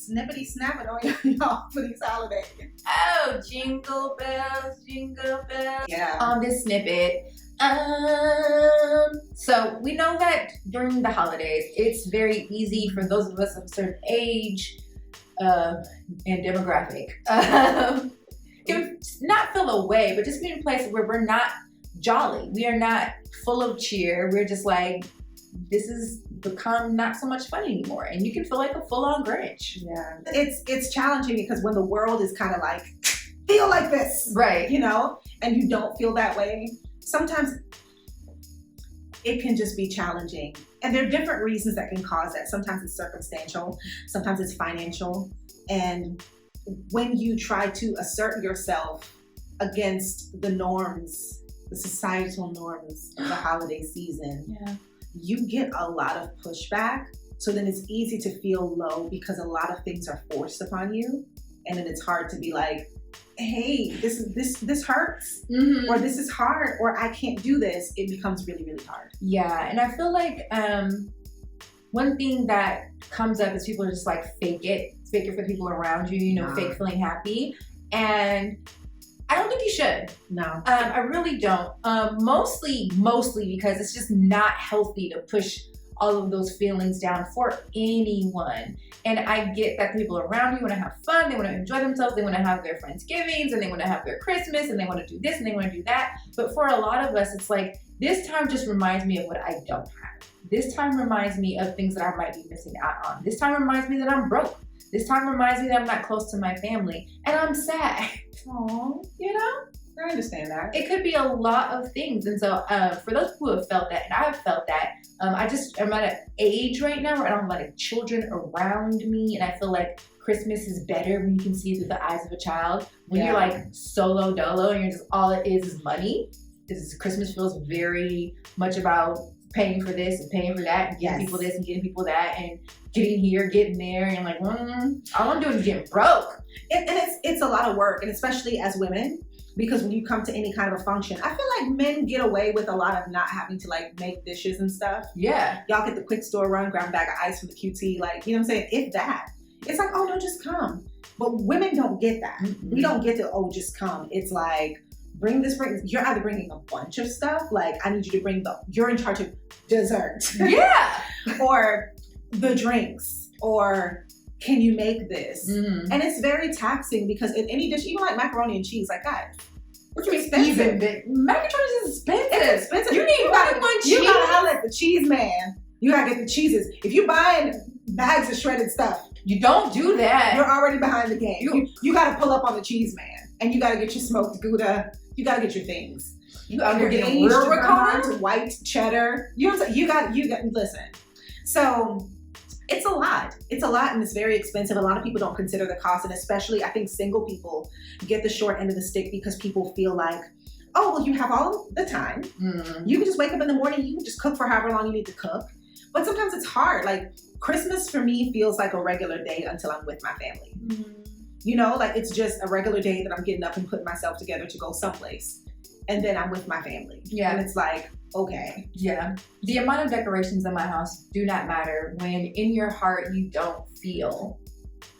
snippety snapping on y'all for these holidays. Oh, jingle bells, jingle bells. Yeah. On this snippet. So we know that during the holidays, it's very easy for those of us of a certain age and demographic can not feel away, but just be in places where we're not jolly. We are not full of cheer. We're just like, this has become not so much fun anymore, and you can feel like a full-on Grinch. Yeah, it's challenging because when the world is kind of like, feel like this, right? You know, and you don't feel that way. Sometimes it can just be challenging, and there are different reasons that can cause that. Sometimes it's circumstantial, sometimes it's financial, and when you try to assert yourself against the norms, the societal norms of the holiday season, you get a lot of pushback. So then it's easy to feel low because a lot of things are forced upon you, and then it's hard to be like, hey, this hurts, or this is hard, or I can't do this. It becomes really, really hard. Yeah, and I feel like one thing that comes up is people are just like, fake it for the people around you, you know, fake feeling happy. And I don't think you should. No. I really don't. Mostly because it's just not healthy to push all of those feelings down for anyone. And I get that people around you want to have fun, they want to enjoy themselves, they want to have their Friendsgivings, and they want to have their Christmas, and they want to do this and they want to do that. But for a lot of us, it's like, this time just reminds me of what I don't have. This time reminds me of things that I might be missing out on. This time reminds me that I'm broke. This time reminds me that I'm not close to my family, and I'm sad. Aww. You know? I understand that. It could be a lot of things. And so for those who have felt that, and I've felt that, I'm at an age right now where I don't have a lot of children around me, and I feel like Christmas is better when you can see through the eyes of a child. When you're like solo dolo and you're just, all it is money. Christmas feels very much about paying for this and paying for that, and getting people this and getting people that, and getting here, getting there, and like, all I'm doing is getting broke. And it's a lot of work, and especially as women, because when you come to any kind of a function, I feel like men get away with a lot of not having to like make dishes and stuff. Yeah. Y'all get the quick store run, grab a bag of ice from the QT, like, you know what I'm saying? If that. It's like, oh no, just come. But women don't get that. We don't get to, oh, just come. It's like, you're either bringing a bunch of stuff, like I need you to bring you're in charge of dessert. Yeah. Or the drinks, or can you make this? And it's very taxing because in any dish, even like macaroni and cheese, like God, it's expensive. Macaroni and cheese is expensive. It's expensive. You need more than one cheese. You gotta holler at the cheese man. You gotta get the cheeses. If you're buying bags of shredded stuff, you don't do that. You're already behind the game. You gotta pull up on the cheese man, and you gotta get your smoked Gouda. You gotta get your things. You out here getting aged real ricotta, white cheddar. You know what I'm saying? You got. Listen. So it's a lot. It's a lot, and it's very expensive. A lot of people don't consider the cost, and especially I think single people get the short end of the stick because people feel like, oh, well, you have all the time. You can just wake up in the morning. You can just cook for however long you need to cook. But sometimes it's hard. Like Christmas for me feels like a regular day until I'm with my family. You know, like it's just a regular day that I'm getting up and putting myself together to go someplace. And then I'm with my family. Yeah. And it's like, okay. Yeah. The amount of decorations in my house do not matter when in your heart you don't feel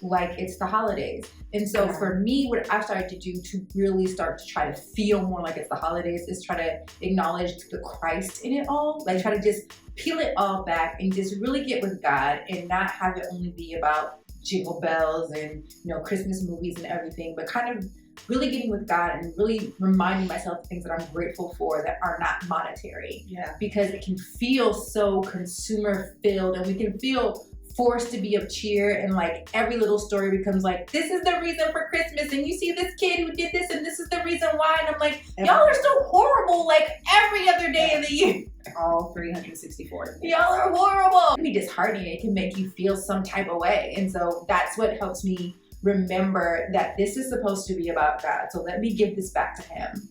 like it's the holidays. And so for me, what I've started to do to really start to try to feel more like it's the holidays is try to acknowledge the Christ in it all. Like try to just peel it all back and just really get with God and not have it only be about jingle bells and, you know, Christmas movies and everything, but kind of really getting with God and really reminding myself of things that I'm grateful for that are not monetary. Yeah. Because it can feel so consumer filled and we can feel forced to be of cheer, and like every little story becomes like, this is the reason for Christmas, and you see this kid who did this and this is the reason why, and I'm like, y'all are so horrible like every other day of the year. All 364. Y'all are horrible. It can be disheartening. It can make you feel some type of way. And so that's what helps me remember that this is supposed to be about God. So let me give this back to him.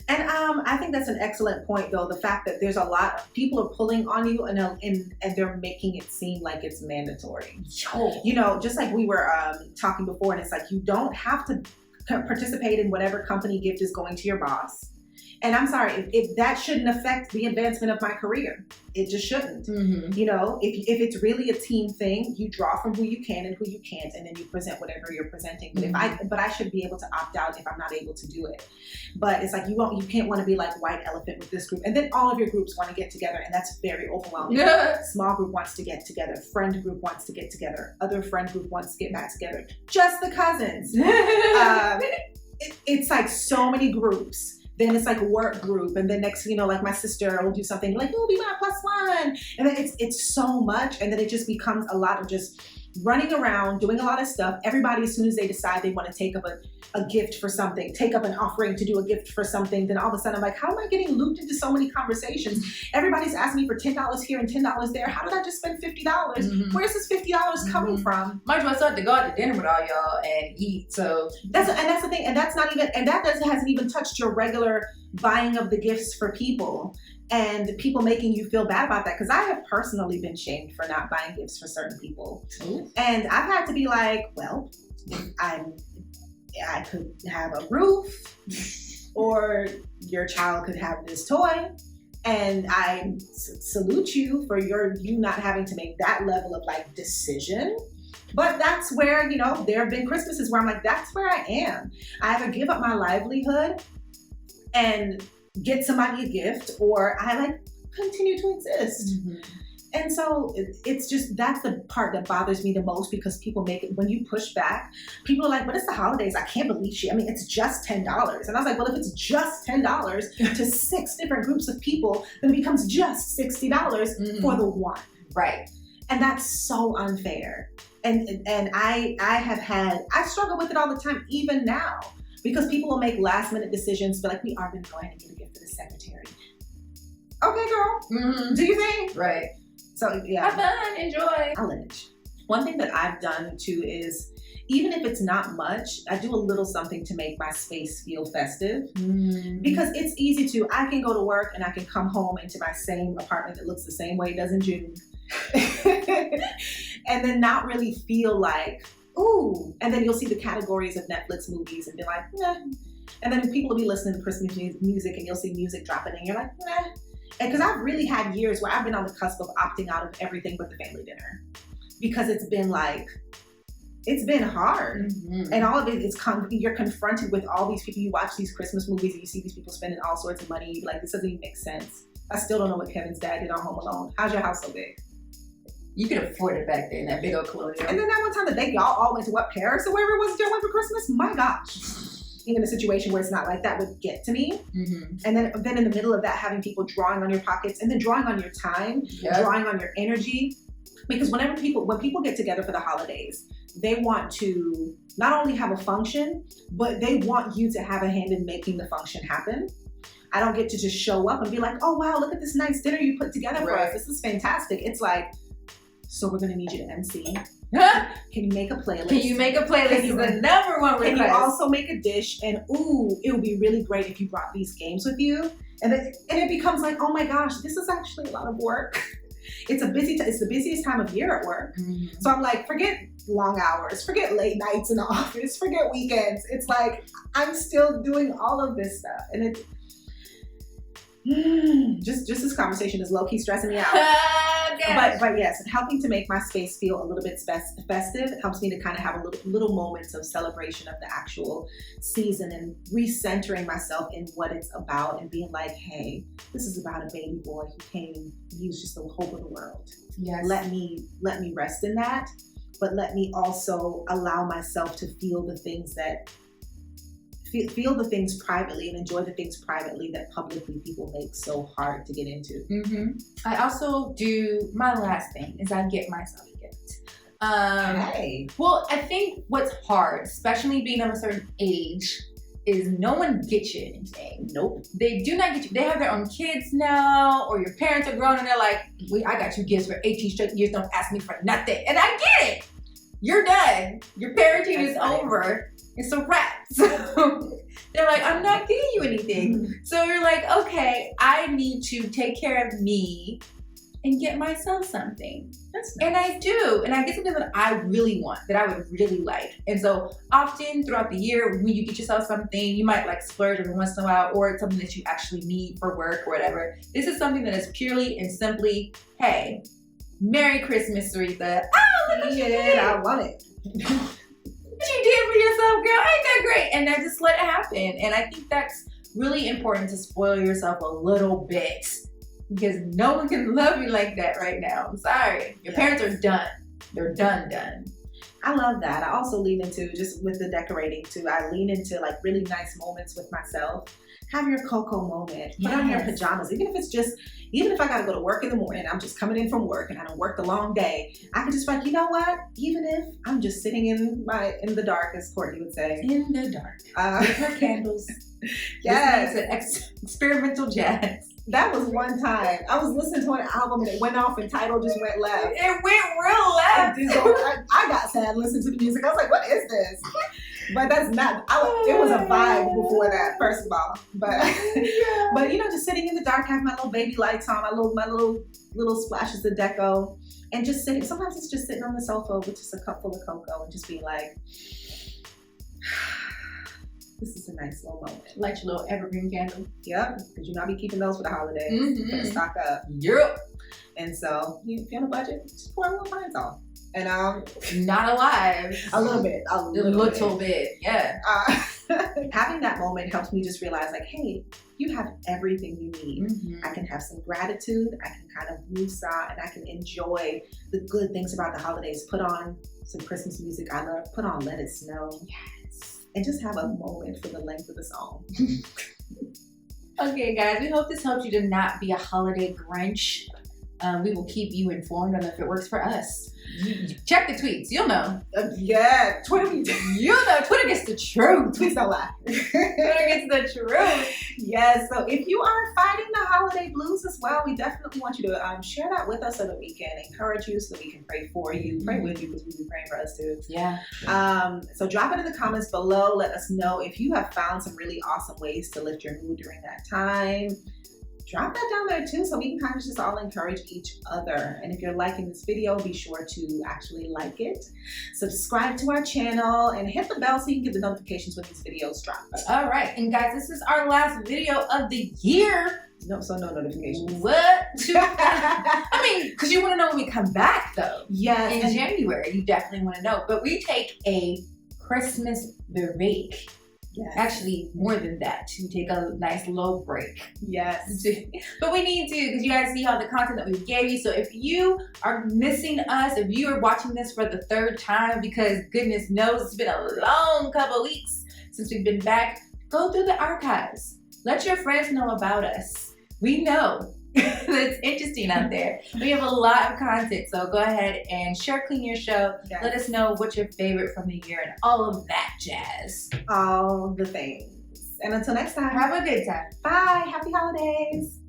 And I think that's an excellent point, though. The fact that there's a lot of people are pulling on you and they're making it seem like it's mandatory. You know, just like we were talking before, and it's like you don't have to participate in whatever company gift is going to your boss. And I'm sorry, if that shouldn't affect the advancement of my career. It just shouldn't. You know, if it's really a team thing, you draw from who you can and who you can't, and then you present whatever you're presenting. But I should be able to opt out if I'm not able to do it. But it's like you can't want to be like white elephant with this group, and then all of your groups want to get together, and that's very overwhelming. Small group wants to get together, friend group wants to get together, other friend group wants to get back together, just the cousins. It's like so many groups. Then it's like a work group, and then next, you know, like my sister will do something like, "Oh, be my +1," and then it's so much, and then it just becomes a lot of just running around, doing a lot of stuff. Everybody, as soon as they decide they want to take up a gift for something, take up an offering to do a gift for something, then all of a sudden I'm like, how am I getting looped into so many conversations? Everybody's asking me for $10 here and $10 there. How did I just spend $50? Where's this $50 coming from? Might as well start to go out to dinner with all y'all and eat. So that's the thing, and that's not even, and that hasn't even touched your regular buying of the gifts for people. And people making you feel bad about that, because I have personally been shamed for not buying gifts for certain people. And I've had to be like, well, I could have a roof, or your child could have this toy, and I salute you for you not having to make that level of like decision. But that's where, you know, there have been Christmases where I'm like, that's where I am. I either give up my livelihood and get somebody a gift, or I like continue to exist. And so it's just, that's the part that bothers me the most, because people make it, when you push back, people are like, but it's the holidays, I can't believe she, I mean, it's just $10. And I was like, well, if it's just $10 to 6 different groups of people, then it becomes just $60 for the one. Right. And that's so unfair. And I struggle with it all the time, even now. Because people will make last minute decisions, but like, we are going to go ahead and get a gift for the secretary. Okay, girl. Do your thing. Right. So yeah. Have fun, enjoy. I'll manage. One thing that I've done too is, even if it's not much, I do a little something to make my space feel festive. Because it's easy to, I can go to work and I can come home into my same apartment that looks the same way it does in June. And then not really feel like, ooh, and then you'll see the categories of Netflix movies and be like, nah. And then people will be listening to Christmas music, and you'll see music dropping, and you're like, nah. And because I've really had years where I've been on the cusp of opting out of everything but the family dinner, because it's been like, it's been hard. And all of it is, you're confronted with all these people. You watch these Christmas movies and you see these people spending all sorts of money. You're like, this doesn't even make sense. I still don't know what Kevin's dad did on Home Alone. How's your house so big? You could afford it back then, that big old colonial. And then that one time that y'all all went to Paris or wherever it was y'all went for Christmas? My gosh. Even a situation where it's not like that would get to me. And then in the middle of that, having people drawing on your pockets, and then drawing on your time, drawing on your energy. Because when people get together for the holidays, they want to not only have a function, but they want you to have a hand in making the function happen. I don't get to just show up and be like, oh wow, look at this nice dinner you put together for us. This is fantastic. It's like, so we're gonna need you to MC. Can you make a playlist? Can you make a playlist? Is the number one request. Can you also make a dish? And ooh, it would be really great if you brought these games with you. And it becomes like, oh my gosh, this is actually a lot of work. It's the busiest time of year at work. So I'm like, forget long hours, forget late nights in the office, forget weekends. It's like, I'm still doing all of this stuff. And it's just this conversation is low-key stressing me out. But yes, helping to make my space feel a little bit festive. It helps me to kind of have a little moments of celebration of the actual season, and recentering myself in what it's about, and being like, hey, this is about a baby boy who came. He was just the hope of the world. Yes. Let me rest in that, but let me also allow myself to feel the things that feel the things privately, and enjoy the things privately that publicly people make so hard to get into. I also do, my last thing is I get myself a gift. Well, I think what's hard, especially being of a certain age, is no one gets you anything. Nope. They do not get you. They have their own kids now, or your parents are grown and they're like, I got you gifts for 18 straight years, don't ask me for nothing. And I get it. You're done. Your parenting is over. It's a wrap. So they're like, I'm not getting you anything. So you're like, okay, I need to take care of me and get myself something. That's nice. And I do. And I get something that I really want, that I would really like. And so often throughout the year, when you get yourself something, you might like splurge every once in a while, or it's something that you actually need for work or whatever. This is something that is purely and simply, hey, Merry Christmas, Sarita. Oh, look what you did. I want it. What you did for yourself, girl. Ain't that great? And then just let it happen. And I think that's really important, to spoil yourself a little bit, because no one can love you like that right now. I'm sorry. Your parents are done. They're done. I love that. I also lean into, just with the decorating too, I lean into like really nice moments with myself. Have your cocoa moment. Put on your pajamas. Even if I gotta go to work in the morning, I'm just coming in from work and I done worked a long day, I can just be like, you know what? Even if I'm just sitting in the dark, as Courtney would say. In the dark. With her candles. Yes. Experimental jazz. That was one time. I was listening to an album and it went off and title just went left. It went real left. I got sad listening to the music. I was like, what is this? But that's not, it was a vibe before that, first of all. But, but you know, just sitting in the dark, having my little baby lights on, my little splashes of deco, and just sitting. Sometimes it's just sitting on the sofa with just a cup full of cocoa and just being like, this is a nice little moment. Light your little evergreen candle. Yep, because you know I be keeping those for the holidays. Gonna stock up. Yep. And so, if you're on a budget, just pour a little pines on. And not alive. A little bit. Yeah. Having that moment helps me just realize, like, hey, you have everything you need. Mm-hmm. I can have some gratitude. I can kind of woosah, and I can enjoy the good things about the holidays. Put on some Christmas music I love. Put on Let It Snow. Yes. And just have a moment for the length of the song. Okay, guys, we hope this helps you to not be a holiday Grinch. We will keep you informed on if it works for us. Check the tweets, you'll know. Yeah, Twitter. You'll know. Twitter gets the truth. Tweets don't lie. Twitter gets the truth. Yes, so if you are fighting the holiday blues as well, we definitely want you to share that with us so that we can encourage you, so that we can pray for you, pray with you, because we've been praying for us too. Yeah. So drop it in the comments below. Let us know if you have found some really awesome ways to lift your mood during that time. Drop that down there too, so we can kind of just all encourage each other. And if you're liking this video, be sure to actually like it, subscribe to our channel, and hit the bell so you can get the notifications when these videos drop. All right, and guys, this is our last video of the year. No notifications. What? I mean, because you want to know when we come back, though. Yes. In January, you definitely want to know. But we take a Christmas break. Yes. Actually, more than that, to take a nice low break. Yes. But we need to, because you guys see all the content that we gave you. So if you are missing us, if you are watching this for the third time, because goodness knows it's been a long couple weeks since we've been back, go through the archives. Let your friends know about us. We know that's interesting out there. We have a lot of content, so go ahead and share Clean Your Show. Yes. Let us know what's your favorite from the year and all of that jazz. All the things. And until next time, Have a good time. bye. Happy holidays.